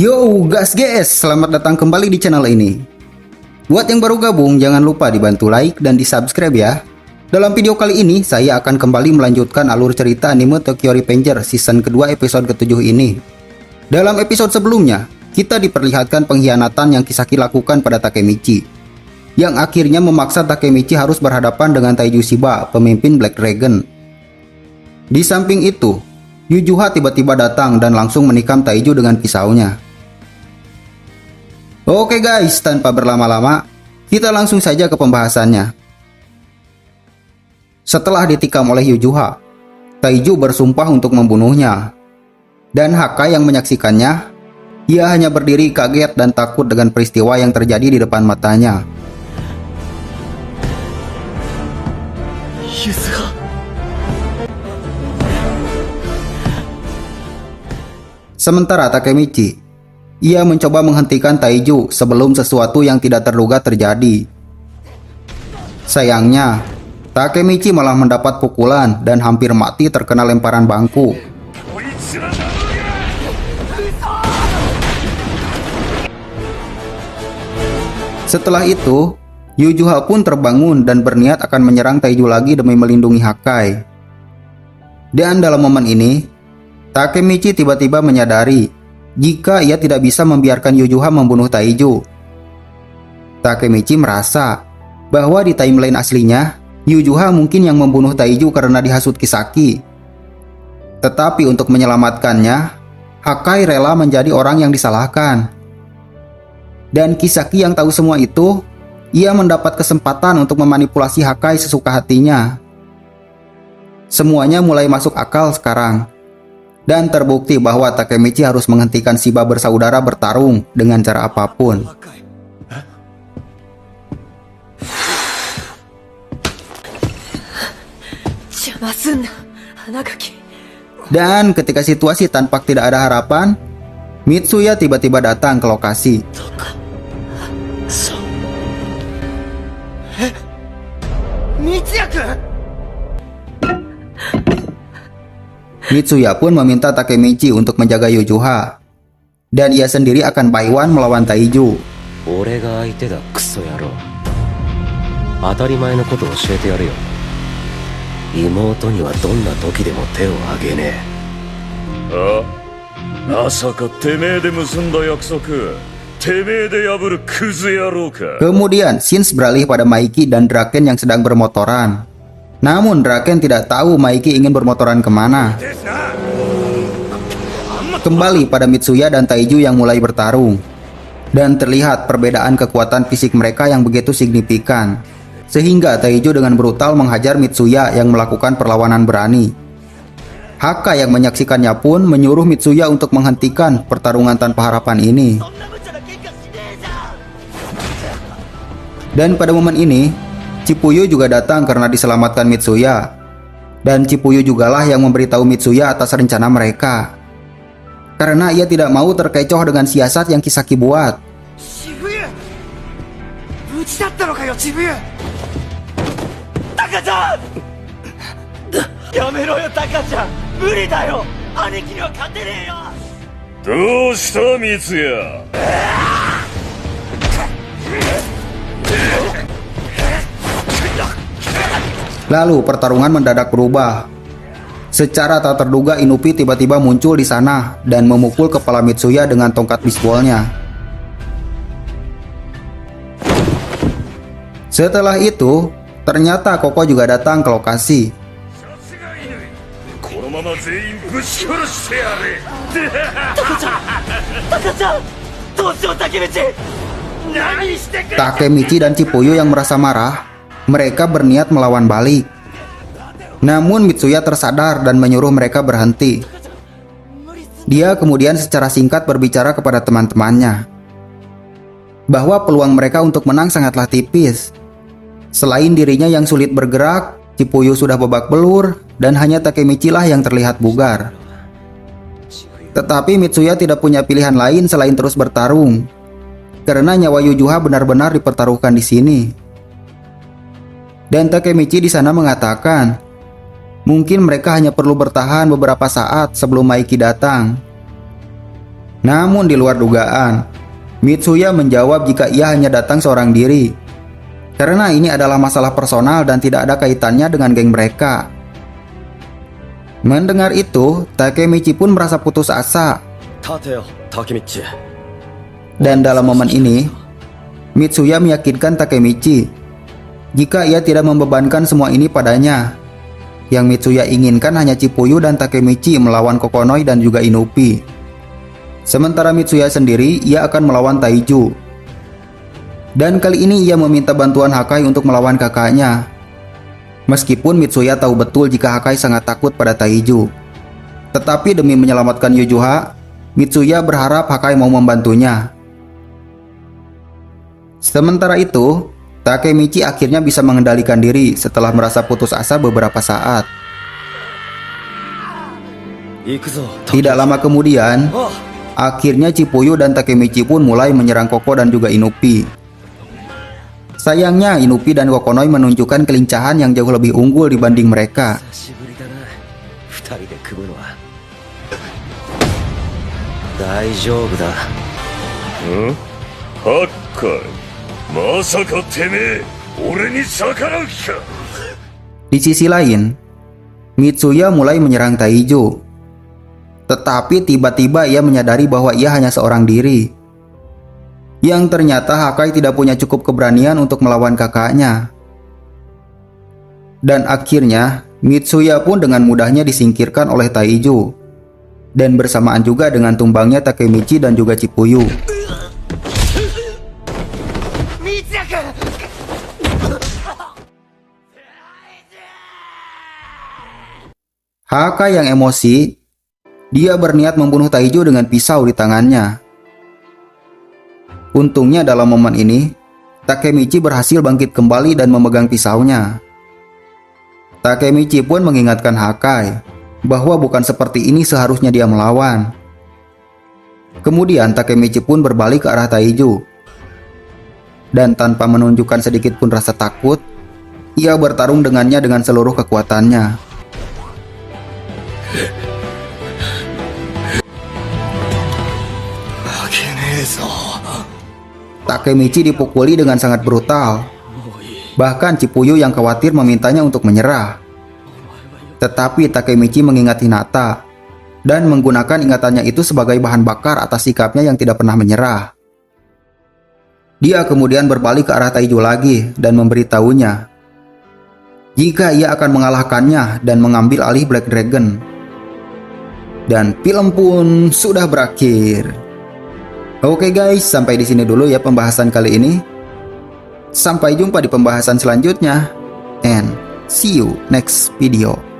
Yo gas guys, selamat datang kembali di channel ini. Buat yang baru gabung, jangan lupa dibantu like dan di subscribe ya. Dalam video kali ini, saya akan kembali melanjutkan alur cerita anime Tokyo Revenger season kedua episode ke-7 ini. Dalam episode sebelumnya, kita diperlihatkan pengkhianatan yang Kisaki lakukan pada Takemichi, yang akhirnya memaksa Takemichi harus berhadapan dengan Taiju Shiba, pemimpin Black Dragon. Di samping itu, Yujuha tiba-tiba datang dan langsung menikam Taiju dengan pisaunya. Oke guys, tanpa berlama-lama, kita langsung saja ke pembahasannya. Setelah ditikam oleh Yujuha, Taiju bersumpah untuk membunuhnya. Dan Haka yang menyaksikannya, ia hanya berdiri kaget dan takut dengan peristiwa yang terjadi di depan matanya. Sementara Takemichi, ia mencoba menghentikan Taiju sebelum sesuatu yang tidak terduga terjadi. Sayangnya, Takemichi malah mendapat pukulan dan hampir mati terkena lemparan bangku. Setelah itu, Yujuha pun terbangun dan berniat akan menyerang Taiju lagi demi melindungi Hakai. Dan dalam momen ini, Takemichi tiba-tiba menyadari jika ia tidak bisa membiarkan Yujuha membunuh Taiju. Takemichi merasa bahwa di timeline aslinya, Yujuha mungkin yang membunuh Taiju karena dihasut Kisaki. Tetapi untuk menyelamatkannya, Hakai rela menjadi orang yang disalahkan. Dan Kisaki yang tahu semua itu, ia mendapat kesempatan untuk memanipulasi Hakai sesuka hatinya. Semuanya mulai masuk akal sekarang. Dan terbukti bahwa Takemichi harus menghentikan Shiba bersaudara bertarung dengan cara apapun. Dan ketika situasi tampak tidak ada harapan, Mitsuya tiba-tiba datang ke lokasi. Mitsuya pun meminta Takemichi untuk menjaga Yujuha, dan ia sendiri akan Baiwan melawan Taiju. Kemudian Shinji beralih pada Maiki dan Draken yang sedang bermotoran. Namun Draken tidak tahu Maiki ingin bermotoran kemana. Kembali pada Mitsuya dan Taiju yang mulai bertarung. Dan terlihat perbedaan kekuatan fisik mereka yang begitu signifikan. Sehingga Taiju dengan brutal menghajar Mitsuya yang melakukan perlawanan berani. Haka yang menyaksikannya pun menyuruh Mitsuya untuk menghentikan pertarungan tanpa harapan ini. Dan pada momen ini, Chippuyu juga datang karena diselamatkan Mitsuya. Dan Chippuyu jugalah yang memberitahu Mitsuya atas rencana mereka. Karena ia tidak mau terkecoh dengan siasat yang Kisaki buat. Lalu pertarungan mendadak berubah. Secara tak terduga Inupi tiba-tiba muncul di sana dan memukul kepala Mitsuya dengan tongkat bisbolnya. Setelah itu, ternyata Koko juga datang ke lokasi. Takemichi dan Chippuyu yang merasa marah, mereka berniat melawan balik. Namun Mitsuya tersadar dan menyuruh mereka berhenti. Dia kemudian secara singkat berbicara kepada teman-temannya bahwa peluang mereka untuk menang sangatlah tipis. Selain dirinya yang sulit bergerak, Chippuyu sudah babak belur, dan hanya Takemichi lah yang terlihat bugar. Tetapi Mitsuya tidak punya pilihan lain selain terus bertarung, karena nyawa Yujuha benar-benar dipertaruhkan di sini. Dan Takemichi di sana mengatakan, mungkin mereka hanya perlu bertahan beberapa saat sebelum Maiki datang. Namun di luar dugaan, Mitsuya menjawab jika ia hanya datang seorang diri, karena ini adalah masalah personal dan tidak ada kaitannya dengan geng mereka. Mendengar itu, Takemichi pun merasa putus asa. Dan dalam momen ini, Mitsuya meyakinkan Takemichi jika ia tidak membebankan semua ini padanya. Yang Mitsuya inginkan hanya Chipuyu dan Takemichi melawan Kokonoi dan juga Inupi. Sementara Mitsuya sendiri, ia akan melawan Taiju. Dan kali ini ia meminta bantuan Hakai untuk melawan kakaknya. Meskipun Mitsuya tahu betul jika Hakai sangat takut pada Taiju. Tetapi demi menyelamatkan Yujuha, Mitsuya berharap Hakai mau membantunya. Sementara itu, Takemichi akhirnya bisa mengendalikan diri setelah merasa putus asa beberapa saat. Tidak lama kemudian, akhirnya Chipuyu dan Takemichi pun mulai menyerang Koko dan juga Inupi. Sayangnya Inupi dan Kokonoi menunjukkan kelincahan yang jauh lebih unggul dibanding mereka. Di sisi lain, Mitsuya mulai menyerang Taiju. Tetapi tiba-tiba ia menyadari bahwa ia hanya seorang diri. Yang ternyata Hakai tidak punya cukup keberanian untuk melawan kakaknya. Dan akhirnya, Mitsuya pun dengan mudahnya disingkirkan oleh Taiju. Dan bersamaan juga dengan tumbangnya Takemichi dan juga Chipuyu. Hakai yang emosi, dia berniat membunuh Taiju dengan pisau di tangannya. Untungnya dalam momen ini, Takemichi berhasil bangkit kembali dan memegang pisaunya. Takemichi pun mengingatkan Hakai bahwa bukan seperti ini seharusnya dia melawan. Kemudian Takemichi pun berbalik ke arah Taiju. Dan tanpa menunjukkan sedikit pun rasa takut, ia bertarung dengannya dengan seluruh kekuatannya. Takemichi dipukuli dengan sangat brutal. Bahkan Chipuyu yang khawatir memintanya untuk menyerah. Tetapi Takemichi mengingat Hinata dan menggunakan ingatannya itu sebagai bahan bakar atas sikapnya yang tidak pernah menyerah. Dia kemudian berbalik ke arah Taiju lagi dan memberitahunya jika ia akan mengalahkannya dan mengambil alih Black Dragon. Dan film pun sudah berakhir. Oke guys, sampai di sini dulu ya pembahasan kali ini. Sampai jumpa di pembahasan selanjutnya. And see you next video.